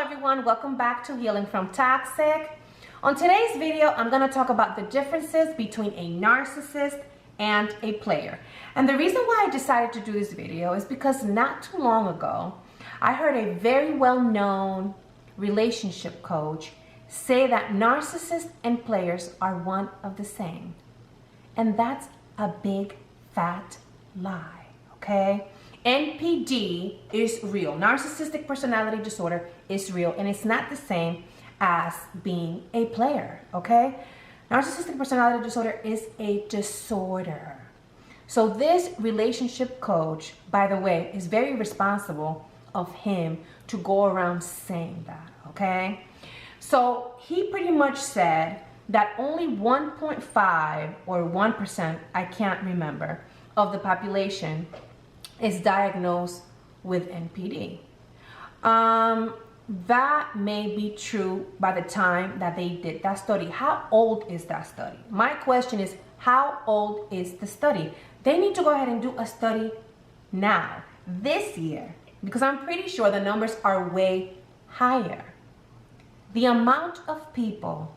everyone, welcome back to Healing from Toxic. On today's video, I'm going to talk about the differences between a narcissist and a player. And the reason why I decided to do this video is because not too long ago, I heard a very well-known relationship coach say that narcissists and players are one of the same. And that's a big fat lie, okay? NPD is real. Narcissistic personality disorder is real, and it's not the same as being a player, okay? Narcissistic personality disorder is a disorder. So this relationship coach, by the way, is very responsible of him to go around saying that, okay? So he pretty much said that only 1.5 or 1%, I can't remember, of the population is diagnosed with NPD. That may be true by the time that they did that study. How old is that study? My question is, how old is the study? They need to go ahead and do a study now, this year, because I'm pretty sure the numbers are way higher. The amount of people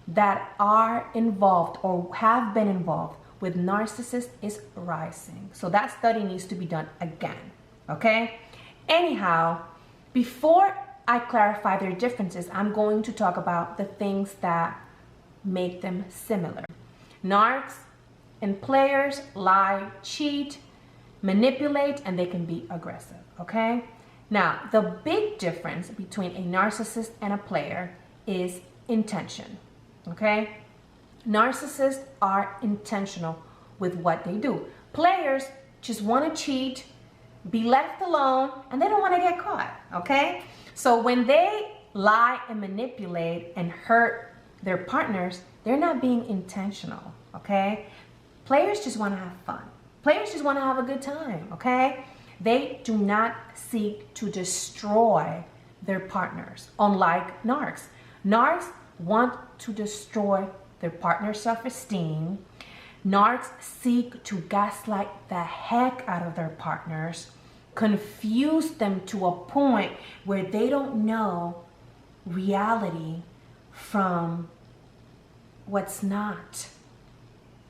that are involved or have been involved with narcissists is rising. So that study needs to be done again, okay? Anyhow, before I clarify their differences, I'm going to talk about the things that make them similar. Narcs and players lie, cheat, manipulate, and they can be aggressive, okay? Now, the big difference between a narcissist and a player is intention, okay? Narcissists are intentional with what they do. Players just want to cheat, be left alone, and they don't want to get caught, okay? So when they lie and manipulate and hurt their partners, they're not being intentional, okay? Players just want to have fun. Players just want to have a good time, okay? They do not seek to destroy their partners, unlike narcs. Narcs want to destroy their partner's self-esteem. Narcs seek to gaslight the heck out of their partners, confuse them to a point where they don't know reality from what's not.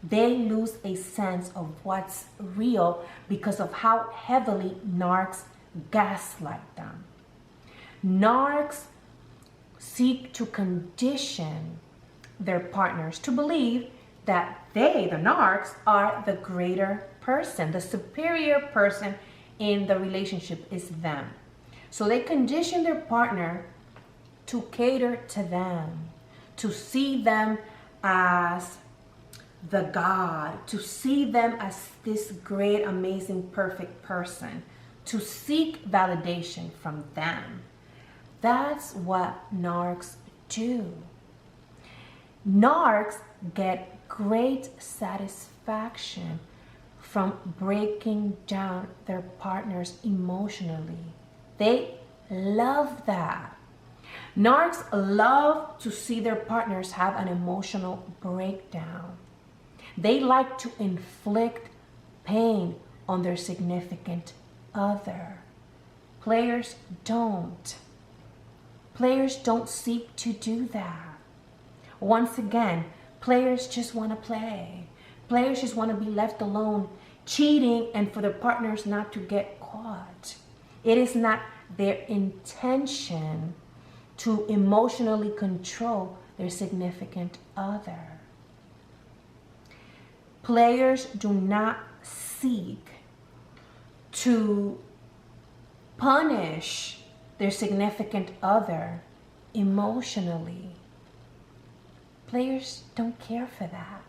They lose a sense of what's real because of how heavily narcs gaslight them. Narcs seek to condition their partners to believe that they, the narcs, are the greater person. The superior person in the relationship is them. So they condition their partner to cater to them, to see them as the God, to see them as this great, amazing, perfect person, to seek validation from them. That's what narcs do. Narcs get great satisfaction from breaking down their partners emotionally. They love that. Narcs love to see their partners have an emotional breakdown. They like to inflict pain on their significant other. Players don't. Players don't seek to do that. Once again, players just want to play. Players just want to be left alone, cheating, and for their partners not to get caught. It is not their intention to emotionally control their significant other. Players do not seek to punish their significant other emotionally. Players don't care for that.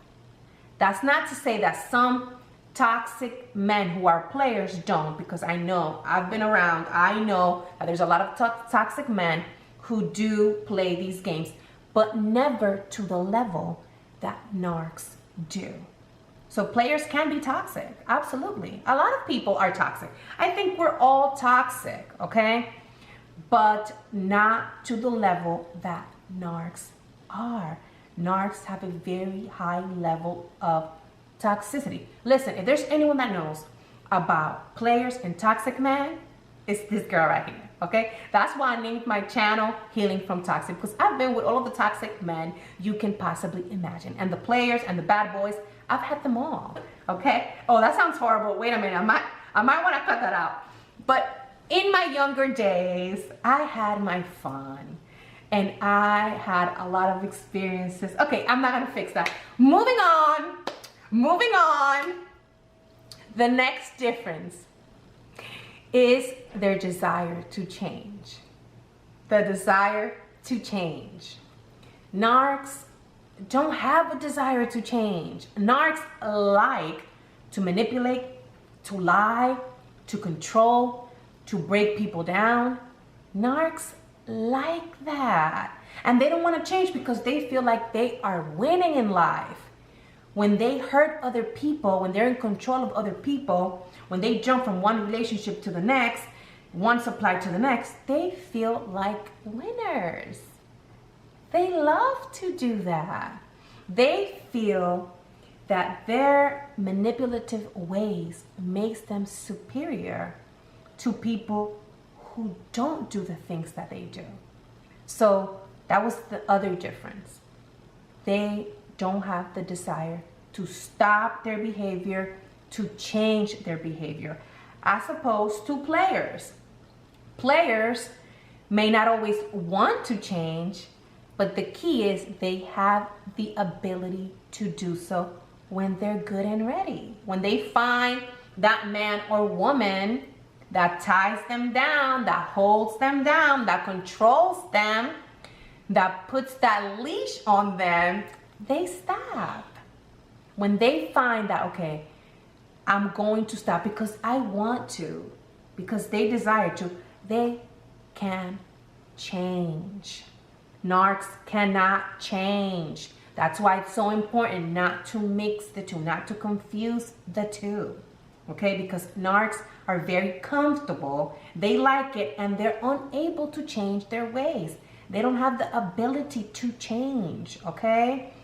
That's not to say that some toxic men who are players don't, because I know, I've been around, I know that there's a lot of toxic men who do play these games, but never to the level that narcs do. So players can be toxic, absolutely. A lot of people are toxic. I think we're all toxic, okay? But not to the level that narcs are. Narcs have a very high level of toxicity. Listen, if there's anyone that knows about players and toxic men, it's this girl right here, okay? That's why I named my channel Healing from Toxic, because I've been with all of the toxic men you can possibly imagine. And the players and the bad boys, I've had them all, okay? Oh, that sounds horrible. Wait a minute, I might want to cut that out. But in my younger days, I had my fun. And I had a lot of experiences. Okay, I'm not gonna fix that. Moving on. The next difference is their desire to change. The desire to change. Narcs don't have a desire to change. Narcs like to manipulate, to lie, to control, to break people down. Narcs like that, and they don't want to change because they feel like they are winning in life. When they hurt other people, when they're in control of other people, when they jump from one relationship to the next, one supply to the next, they feel like winners. They love to do that. They feel that their manipulative ways makes them superior to people who don't do the things that they do. So that was the other difference. They don't have the desire to stop their behavior, to change their behavior, as opposed to players. Players may not always want to change, but the key is they have the ability to do so when they're good and ready. When they find that man or woman that ties them down, that holds them down, that controls them, that puts that leash on them, they stop. When they find that, okay, I'm going to stop because I want to, because they desire to, they can change. Narcs cannot change. That's why it's so important not to mix the two, not to confuse the two. Okay, because narcs are very comfortable, they like it, and they're unable to change their ways. They don't have the ability to change, okay?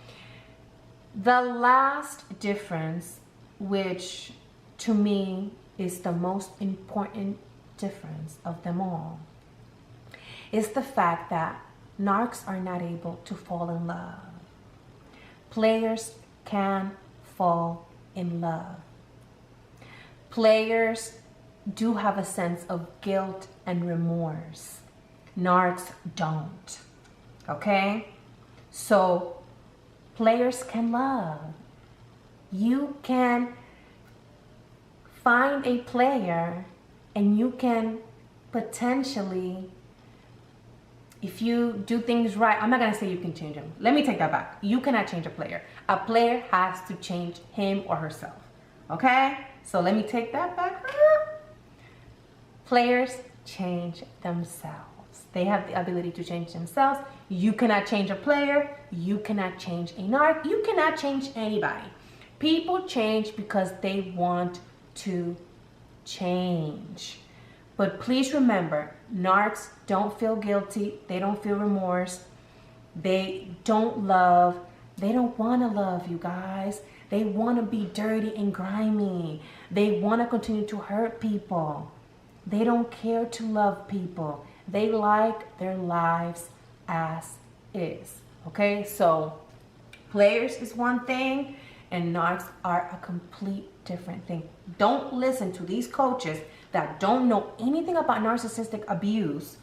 The last difference, which to me is the most important difference of them all, is the fact that narcs are not able to fall in love. Players can fall in love. Players do have a sense of guilt and remorse. Narcs don't, okay? So players can love. You can find a player and you can potentially, if you do things right, I'm not gonna say you can change them. Let me take that back. You cannot change a player. A player has to change him or herself, okay? So let me take that back. Players change themselves. They have the ability to change themselves. You cannot change a player. You cannot change a narc. You cannot change anybody. People change because they want to change. But please remember, narcs don't feel guilty. They don't feel remorse. They don't love. They don't want to love, you guys. They want to be dirty and grimy. They want to continue to hurt people. They don't care to love people. They like their lives as is. Okay, so players is one thing and narcs are a complete different thing. Don't listen to these coaches that don't know anything about narcissistic abuse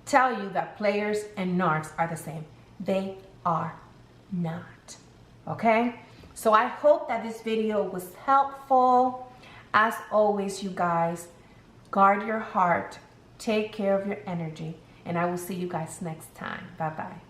tell you that players and narcs are the same. They are not. Okay? So I hope that this video was helpful. As always, you guys, guard your heart, take care of your energy, and I will see you guys next time. Bye-bye.